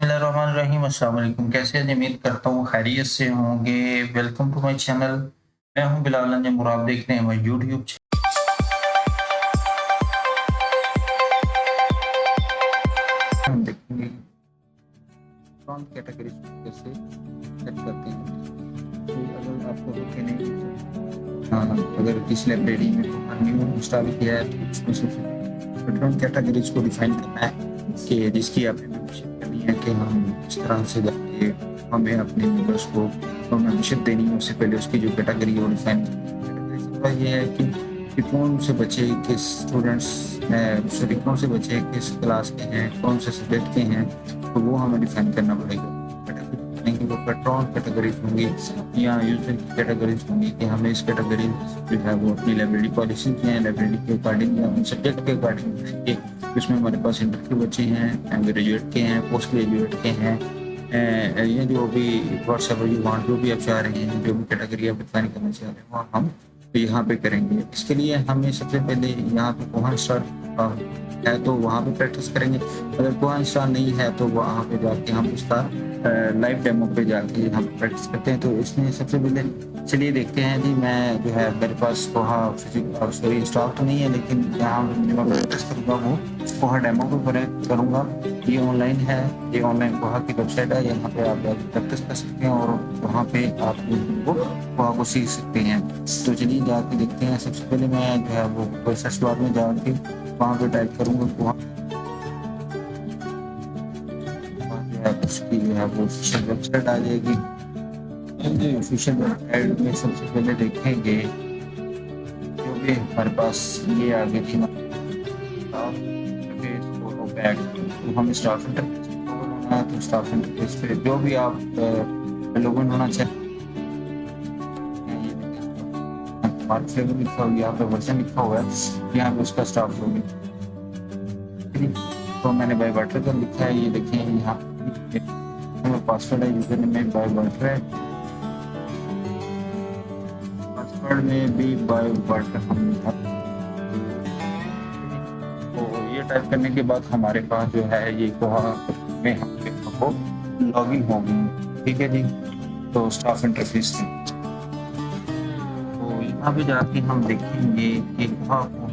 बिस्मिल्लाहिर्रहमानिर्रहीम। अस्सलाम वालेकुम। कैसे हैं? उम्मीद करता हूँ खैरियत से होंगे। Welcome to my channel. मैं हूँ बिलाल अंजम और आप देख रहे हैं हमारे यूट्यूब चैनल। हम देखेंगे कौन कैटेगरी कैसे सेट करते हैं। तो अगर आपको होके नहीं अगर किसी लाइब्रेरी में न्यू इंस्टॉल किया है तो उसमें सबसे डिफरेंट कैटेगरीज को डिफाइन करना है कि जिसकी आपने मेंबरशिप करनी है कि हम इस तरह से जाके हमें अपने मेंबर्स को मेंबरशिप देनी है। उससे पहले उसकी जो कैटेगरी है वो डिफाइन कैटेगरी ये है कि कौन से बच्चे किस स्टूडेंट्स सॉरी कौन से बच्चे किस क्लास के हैं, कौन से सब्जेक्ट के हैं, तो वो हमें डिफाइन करना पड़ेगा। कैटेगरी वो पैट्रॉन कैटेगरीज होंगी या यूजर की कैटेगरीज होंगी कि हमें इस कैटेगरी जो है वो अपनी लाइब्रेरी पॉलिसी की है, लाइब्रेरी के अकॉर्डिंग या सब्जेक्ट के अकॉर्डिंग बनाएंगे। उसमें हमारे पास इंटर के बच्चे हैं, ग्रेजुएट के हैं, पोस्ट ग्रेजुएट के हैं, ये जो भी व्हाट्सएप यू वांट जो भी आप चाह रहे हैं, जो भी कैटेगरी आप डिफाइन करना चाह रहे हैं वो हम यहाँ पे करेंगे। इसके लिए हमें सबसे पहले यहाँ पे कोहा इंस्टॉल है तो वहाँ पे प्रैक्टिस करेंगे। अगर कोहा इंस्टॉल नहीं है तो वहाँ पे जाके हम उसका लाइव डेमो पे जाके हम प्रैक्टिस करते हैं। तो इसमें सबसे पहले चलिए देखते हैं जी। मैं जो है मेरे पास कोहा सॉरी इंस्टॉल तो नहीं है, लेकिन यहाँ जो मैं प्रैक्टिस करूँगा वो कोहा डेमो पे करूँगा। ये ऑनलाइन है, ये ऑनलाइन कोहा की वेबसाइट है, यहाँ पे आप जाकर प्रैक्टिस कर सकते हैं और वहाँ पे आप कोहा को सीख सकते हैं। तो चलिए जाके देखते हैं। सबसे पहले मैं जो है वो सर्च बार में जाके वहाँ पे टाइप करूँगा कोहा, उसकी जो है वो ऑफिशियल वेबसाइट आ जाएगी। ऑफिशियल वेबसाइट में सबसे पहले देखेंगे जो भी हमारे पास ये आगे थी तो हम स्टाफ इंटरफेस होना है। तो स्टाफ इंटरफेस पे जो भी आप लोगन होना चाहते हैं लिखा हुआ, यहाँ पे वर्जन लिखा हुआ है, यहाँ पे उसका स्टाफ लोगन तो मैंने बाय वाटर का लिखा है। ये देखें यहाँ पासवर्ड है, यूजर नेम बाय वाटर है, पासवर्ड में भी बाय वाटर हम तो ये टाइप करने के बाद हमारे पास जो है ये कोहा में हमको लॉगिन होगी। ठीक है जी। तो स्टाफ इंटरफेस से तो यहाँ पे जाके हम देखेंगे कि कोहा को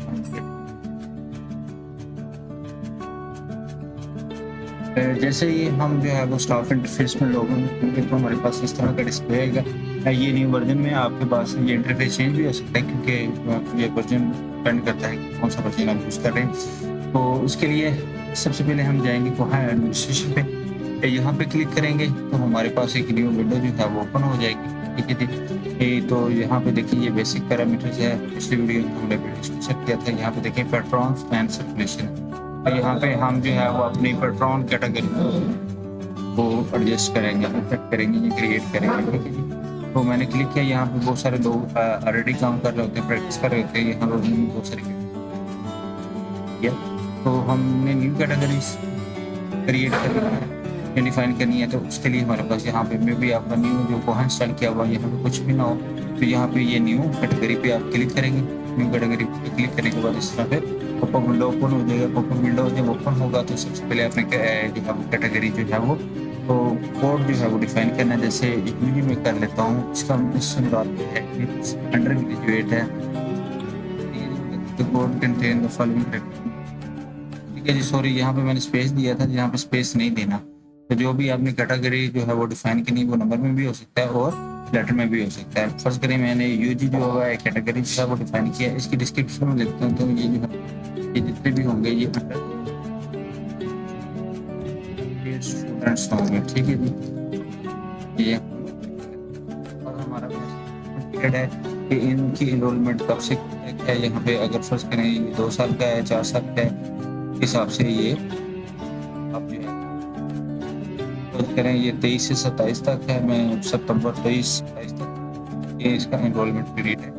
जैसे ही हम जो है वो स्टाफ इंटरफेस में लॉगिन होंगे तो हमारे पास इस तरह का डिस्प्ले आएगा। ये न्यू वर्जन में आपके पास ये इंटरफेस चेंज भी हो सकता है क्योंकि ये वर्जन डिपेंड करता है कि कौन सा वर्जन आप यूज़ कर रहे हैं। तो उसके लिए सबसे पहले हम जाएंगे कोहा एडमिनिस्ट्रेशन पे, यहाँ पे क्लिक करेंगे तो हमारे पास एक न्यू विंडो जो है वो ओपन हो जाएगी। ठीक है जी। तो यहाँ पे देखिए ये बेसिक पैरामीटर्स है, पिछली वीडियो में हमने सेट किया था। यहाँ पे देखिए पैट्रॉन्स एंड सर्कुलेशन, यहाँ पे हम जो है वो अपनी पैट्रॉन कैटेगरी को एडजस्ट करेंगे, सेट करेंगे, ये क्रिएट करेंगे। ठीक है जी। तो मैंने क्लिक किया, यहाँ पे बहुत सारे लोग ऑलरेडी काम कर रहे होते हैं, प्रैक्टिस कर रहे होते हैं। यहाँ पर बहुत सारी तो हमने न्यू कैटेगरीज क्रिएट करनी है, डिफाइन करनी है। तो उसके लिए हमारे पास यहाँ पे मे भी आपका न्यू जो कोहा इंस्टॉल किया हुआ यहाँ पे कुछ भी ना हो तो यहाँ पे ये न्यू कैटेगरी पे आप क्लिक करेंगे। न्यू कैटेगरी पे क्लिक करने के बाद इस तरह पे पॉपअप विंडो ओपन हो जाएगा। पॉपअप विंडो जब ओपन होगा तो सबसे पहले आपने कैटेगरी जो है वो तो कोड जो है वो डिफाइन करना है। जैसे यूजी में कर लेता हूँ, इसका है अंडर ग्रेजुएट है, तो कोड कंटेन द फॉलोइंग। ठीक है जी। सॉरी यहाँ पे मैंने स्पेस दिया था, यहाँ पे स्पेस नहीं देना। तो जो भी आपने कैटेगरी जो है वो डिफाइन करनी वो नंबर में भी हो सकता है और लेटर में भी हो सकता है। फर्स्ट करें मैंने यूजी जो होगा कैटेगरी जो है वो डिफाइन किया है। इसकी डिस्क्रिप्शन में लिखता हूँ तो ये जो है ये जितने भी होंगे ये स्टूडेंट्स होंगे। ठीक है जी। ये और हमारा पीरियड है कि इनकी एनरोलमेंट कब से क्या है। यहाँ पे अगर फर्स्ट करें 2 साल का है, 4 साल का है, हिसाब से ये आप जो है करें ये 23 से 27 तक है। मैं सितंबर 23-27 तक ये इसका एनरोलमेंट पीरियड है।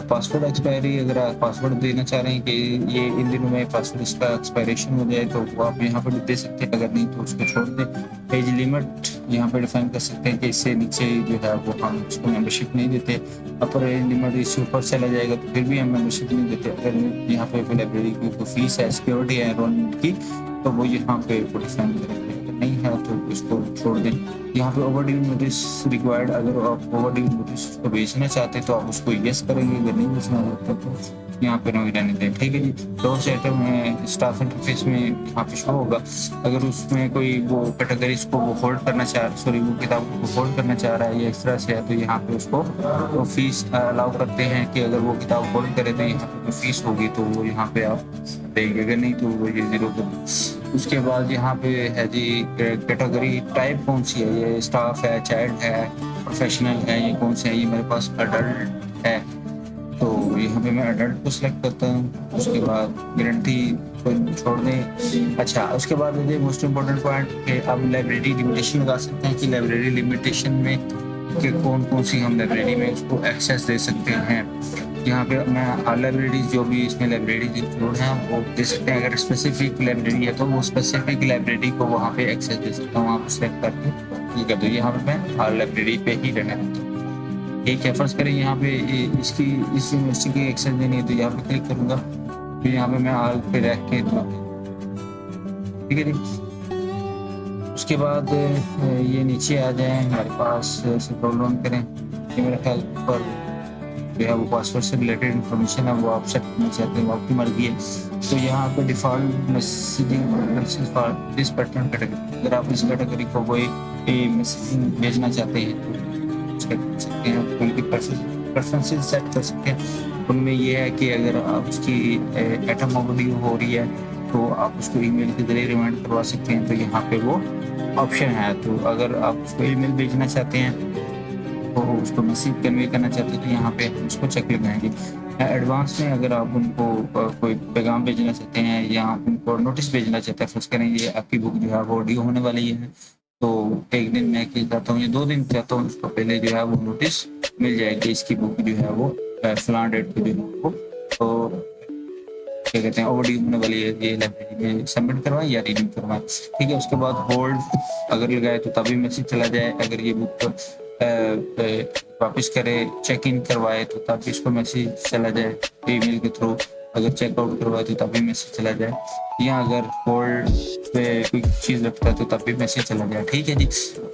पासवर्ड एक्सपायरी, अगर आप पासवर्ड देना चाह रहे हैं कि ये इन दिनों में पासवर्ड इसका एक्सपायरेशन हो जाए तो वो आप यहाँ पर दे सकते हैं, अगर नहीं तो उसको छोड़ दें। एज लिमिट यहाँ पे डिफाइन कर सकते हैं कि इससे नीचे जो है वो हम उसको मेंबरशिप नहीं देते। अपर एज लिमिट इससे ऊपर चला जाएगा तो फिर भी हम मेंबरशिप नहीं देते। अगर यहाँ पे लाइब्रेरी की फीस है, सिक्योरिटी है एनरोलमेंट की, तो वो यहाँ पे वो डिफाइन करेंगे, अगर नहीं है तो इसको छोड़ दें। यहाँ पे ओवरड्यू नोटिस रिक्वायर्ड, अगर आप ओवरड्यू नोटिस को भेजना चाहते हैं तो आप उसको यस करेंगे, अगर नहीं भेजना चाहते तो यहाँ पे नहीं रहने दें, ठीक है जी। डोर सेटअप में स्टाफ इंटरफेस में यहाँ पे शो होगा, अगर उसमें कोई वो कैटेगरीज को वो होल्ड करना चाह रहा, सॉरी वो किताब को होल्ड करना चाह रहा है या इस तरह से है, तो यहाँ पे उसको तो फीस अलाउ करते हैं कि अगर वो किताब होल्ड करे तो यहाँ पे फीस होगी, तो वो यहाँ पे आप देंगे, अगर नहीं तो वो ये 0 कर। उसके बाद यहाँ पे है जी कैटेगरी टाइप कौन सी है, ये स्टाफ है, चाइल्ड है, प्रोफेशनल है, ये कौन से है, ये मेरे पास अडल्ट है, तो यहाँ पे मैं अडल्ट को सिलेक्ट करता हूँ। उसके बाद गारंटी को छोड़ दें। अच्छा, उसके बाद मुझे मोस्ट इम्पोर्टेंट पॉइंट कि आप लाइब्रेरी लिमिटेशन लगा सकते हैं कि लाइब्रेरी लिमिटेशन में कि कौन कौन सी हम लाइब्रेरी में उसको एक्सेस दे सकते हैं। यहाँ पे मैं लाइब्रेरीज जो भी इसमें लाइब्रेरीज इंक्लूड हैं वो दे सकते हैं, अगर स्पेसिफिक लाइब्रेरी है तो वो स्पेसिफिक लाइब्रेरी को वहाँ पे एक्सेस दे सकता हूँ, आप सेलेक्ट करके ये कर दो। यहाँ पे मैं लाइब्रेरी पे ही रहने देता हूँ। एक एफर्ट्स करें यहाँ पे इसकी इस यूनिवर्सिटी की एक्सेस देनी है तो यहाँ पे क्लिक करूँगा, फिर यहाँ पे मैं आल पे रख के ठीक है जी। उसके बाद ये नीचे आ जाए हमारे पास, स्क्रॉल डाउन करें, ये मेरे ख्याल पर जो है वो पासवर्ड से रिलेटेड इन्फॉर्मेशन है वो आप सेट करना चाहते हैं, वो आपकी मर्जी है। तो यहाँ पे default messaging preferences for this pattern category, अगर आप इस कैटेगरी को कोई मैसेजिंग भेजना चाहते हैं तो कर सकते हैं, उनकी प्रेफरेंसेस सेट कर सकते हैं। उनमें ये है कि अगर आप उसकी एटम ऑडियो हो रही है तो आप उसको ईमेल के जरिए रिमाइंड करवा सकते हैं, तो यहाँ पे वो ऑप्शन है। तो अगर आप उसको ईमेल भेजना चाहते हैं तो उसको मैसेज कन्वे करना चाहते हैं तो यहाँ पे उसको चेक लगाएंगे। एडवांस में अगर आप उनको कोई पैगाम भेजना चाहते हैं या उनको नोटिस भेजना चाहते हैं, फर्स्ट करें ये आपकी बुक जो है वो ऑडियो होने वाली है, तो एक दिन मैं क्या चाहता हूँ या 2 दिन चाहता हूँ, उसको पहले जो है वो नोटिस मिल जाएगी, इसकी बुक जो है वो फलां डेट पे जो है वो तो क्या कहते हैं ऑडियो होने वाली है, ये लाइब्रेरी में सबमिट करवाएं या रीडिंग करवाएं, ठीक है। उसके बाद होल्ड अगर लगाए तो तभी मैसेज चला जाए, अगर ये बुक वापस करे चेक इन करवाए तो तभी इसको मैसेज चला जाए ईमेल के थ्रू, अगर चेकआउट करवाए तो तभी मैसेज चला जाए, या अगर होल्ड पे कोई चीज़ रखता है तो तभी मैसेज चला जाए, ठीक है जी।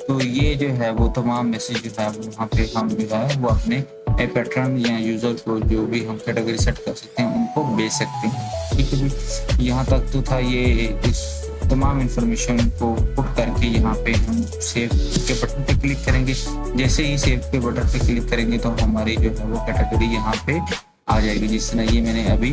तो ये जो है वो तमाम मैसेज जो है वहाँ पे हम जो है वो अपने पैटर्न या यूज़र को जो भी हम कैटेगरी सेट कर सकते हैं उनको भेज सकते हैं, ठीक है जी। यहाँ तक तो था ये, इस तमाम इंफॉर्मेशन को पुट करके यहाँ पे हम सेव के बटन पे क्लिक करेंगे। जैसे ही सेव के बटन पे क्लिक करेंगे तो हमारी जो है वो कैटेगरी यहाँ पे आ जाएगी, जिस तरह ये मैंने अभी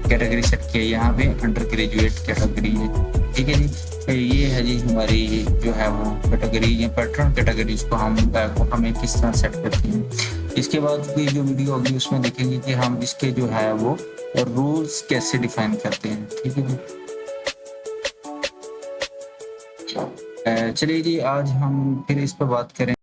कैटेगरी सेट किया, यहाँ पे अंडर ग्रेजुएट कैटेगरी है, ठीक है जी। ये है जी हमारी जो है वो कैटेगरी या पैटर्न कैटेगरी, इसको हमें किस तरह सेट करते हैं। इसके बाद की जो वीडियो होगी उसमें देखेंगे कि हम इसके जो है वो रूल्स कैसे डिफाइन करते हैं, ठीक है जी। चलिए जी, आज हम फिर इस पर बात करें।